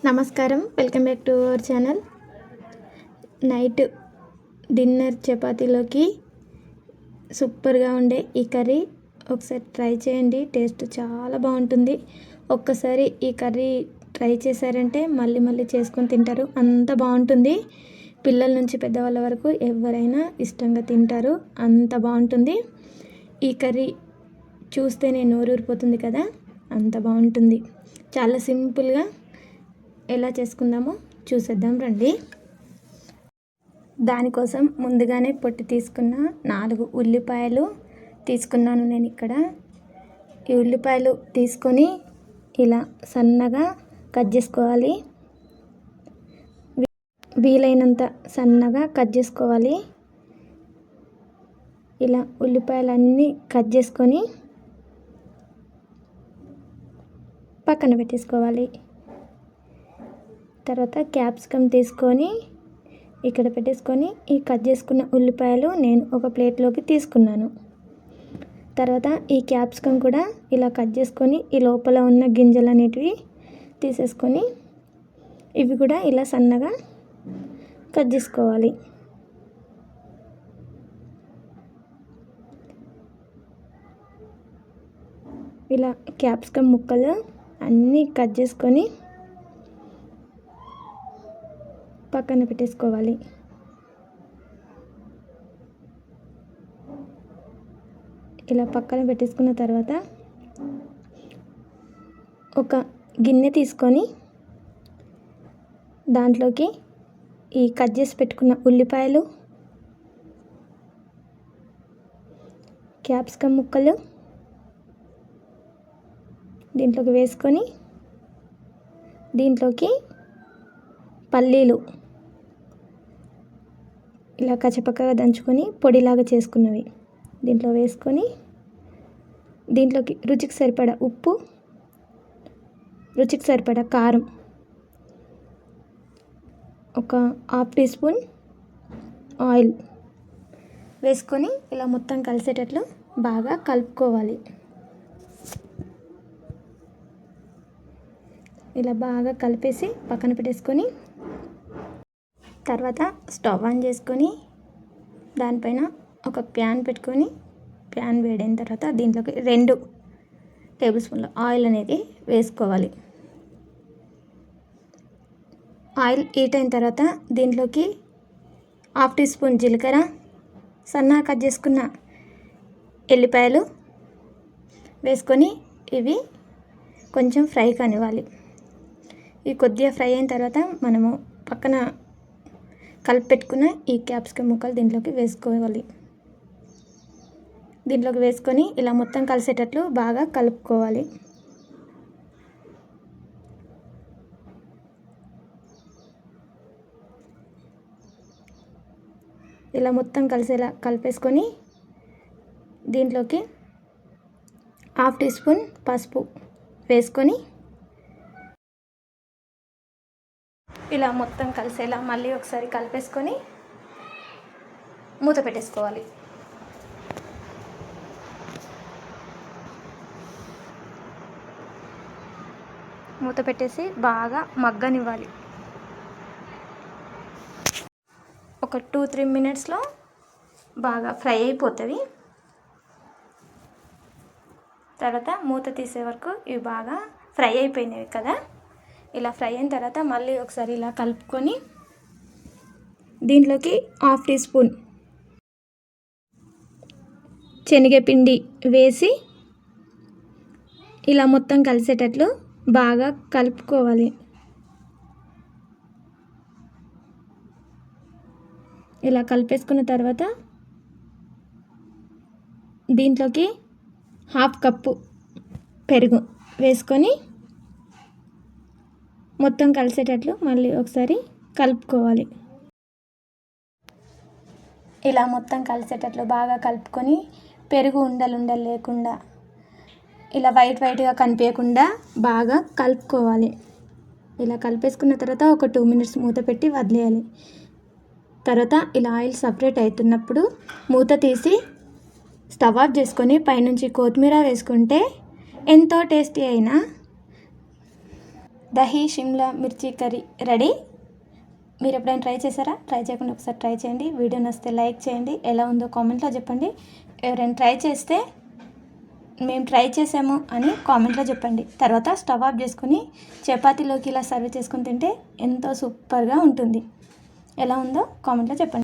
నమస్కారం, welcome back to our channel. Night dinner చపాతీలోకి సూపర్గా ఉండే ఈ కర్రీ ఒకసారి ట్రై చేయండి. టేస్ట్ చాలా బాగుంటుంది. ఒక్కసారి ఈ కర్రీ ట్రై చేశారంటే మళ్ళీ మళ్ళీ చేసుకొని తింటారు, అంత బాగుంటుంది. పిల్లల నుంచి పెద్దవాళ్ళ వరకు ఎవరైనా ఇష్టంగా తింటారు, అంత బాగుంటుంది. ఈ కర్రీ చూస్తేనే నోరూరిపోతుంది కదా, అంత బాగుంటుంది. చాలా సింపుల్గా ఎలా చేసుకుందామో చూసేద్దాం రండి. దానికోసం ముందుగానే పొట్టి తీసుకున్న 4 ఉల్లిపాయలు తీసుకున్నాను నేను ఇక్కడ. ఈ ఉల్లిపాయలు తీసుకొని ఇలా సన్నగా కట్ చేసుకోవాలి. వీలైనంత సన్నగా కట్ చేసుకోవాలి. ఇలా ఉల్లిపాయలన్నీ కట్ చేసుకొని పక్కన పెట్టేసుకోవాలి. తర్వాత క్యాప్సికమ్ తీసుకొని ఇక్కడ పెట్టేసుకొని ఈ కట్ చేసుకున్న ఉల్లిపాయలు నేను ఒక ప్లేట్లోకి తీసుకున్నాను. తర్వాత ఈ క్యాప్సికమ్ కూడా ఇలా కట్ చేసుకొని ఈ లోపల ఉన్న గింజలు అనేటివి తీసేసుకొని ఇవి కూడా ఇలా సన్నగా కట్ చేసుకోవాలి. ఇలా క్యాప్సికమ్ ముక్కలు అన్నీ కట్ చేసుకొని పక్కన పెట్టేసుకోవాలి. ఇలా పక్కన పెట్టేసుకున్న తర్వాత ఒక గిన్నె తీసుకొని దాంట్లోకి ఈ కట్ చేసి పెట్టుకున్న ఉల్లిపాయలు, క్యాప్సికమ్ ముక్కలు దీంట్లోకి వేసుకొని దీంట్లోకి పల్లీలు ఇలా కచ్చపక్కగా దంచుకొని పొడిలాగా చేసుకున్నవి దీంట్లో వేసుకొని దీంట్లోకి రుచికి సరిపడా ఉప్పు, రుచికి సరిపడా కారం, ఒక 1/2 టీ స్పూన్ ఆయిల్ వేసుకొని ఇలా మొత్తం కలిసేటట్లు బాగా కలుపుకోవాలి. ఇలా బాగా కలిపేసి పక్కన పెట్టేసుకొని తర్వాత స్టవ్ ఆన్ చేసుకొని దానిపైన ఒక ప్యాన్ పెట్టుకొని ప్యాన్ వేడైన తర్వాత దీంట్లోకి 2 టేబుల్ స్పూన్ల ఆయిల్ అనేది వేసుకోవాలి. ఆయిల్ హీట్ అయిన తర్వాత దీంట్లోకి 1/2 టీ స్పూన్ జీలకర్ర, సన్నగా కట్ చేసుకున్న ఎల్లిపాయలు వేసుకొని ఇవి కొంచెం ఫ్రై కానివ్వాలి. ఇవి కొద్దిగా ఫ్రై అయిన తర్వాత మనము పక్కన కలిపి పెట్టుకున్న ఈ క్యాప్సికమ్ ముక్కలు దీంట్లోకి వేసుకోవాలి. దీంట్లోకి వేసుకొని ఇలా మొత్తం కలిసేటట్లు బాగా కలుపుకోవాలి. ఇలా మొత్తం కలిసేలా కలిపేసుకొని దీంట్లోకి 1/2 టీ స్పూన్ పసుపు వేసుకొని ఇలా మొత్తం కలిసేలా మళ్ళీ ఒకసారి కలిపేసుకొని మూత పెట్టేసుకోవాలి. మూత పెట్టేసి బాగా మగ్గనివ్వాలి. ఒక 2-3 మినిట్స్లో బాగా ఫ్రై అయిపోతుంది. తర్వాత మూత తీసే వరకు ఇవి బాగా ఫ్రై అయిపోయినవి కదా. ఇలా ఫ్రై అయిన తర్వాత మళ్ళీ ఒకసారి ఇలా కలుపుకొని దీంట్లోకి 1/2 టీ స్పూన్ శనగపిండి వేసి ఇలా మొత్తం కలిసేటట్లు బాగా కలుపుకోవాలి. ఇలా కలిపేసుకున్న తర్వాత దీంట్లోకి 1/2 కప్పు పెరుగు వేసుకొని మొత్తం కలిసేటట్లు మళ్ళీ ఒకసారి కలుపుకోవాలి. ఇలా మొత్తం కలిసేటట్లు బాగా కలుపుకొని పెరుగు ఉండలు లేకుండా ఇలా వైట్గా కనిపించకుండా బాగా కలుపుకోవాలి. ఇలా కలిపేసుకున్న తర్వాత ఒక 2 మినిట్స్ మూత పెట్టి వదిలేయాలి. తర్వాత ఇలా ఆయిల్ సపరేట్ అవుతున్నప్పుడు మూత తీసి స్టవ్ ఆఫ్ చేసుకొని పైనుంచి కొత్తిమీర వేసుకుంటే ఎంతో టేస్టీ అయిన దహీ షిమ్లా మిర్చి కర్రీ రెడీ. మీరు ఎప్పుడైనా ట్రై చేశారా? ట్రై చేయకుండా ఒకసారి ట్రై చేయండి. వీడియో నచ్చితే లైక్ చేయండి. ఎలా ఉందో కామెంట్లో చెప్పండి. ఎవరైనా ట్రై చేస్తే మేము ట్రై చేసాము అని కామెంట్లో చెప్పండి. తర్వాత స్టవ్ ఆఫ్ చేసుకుని చపాతీలోకి ఇలా సర్వ్ చేసుకుని తింటే ఎంతో సూపర్గా ఉంటుంది. ఎలా ఉందో కామెంట్లో చెప్పండి.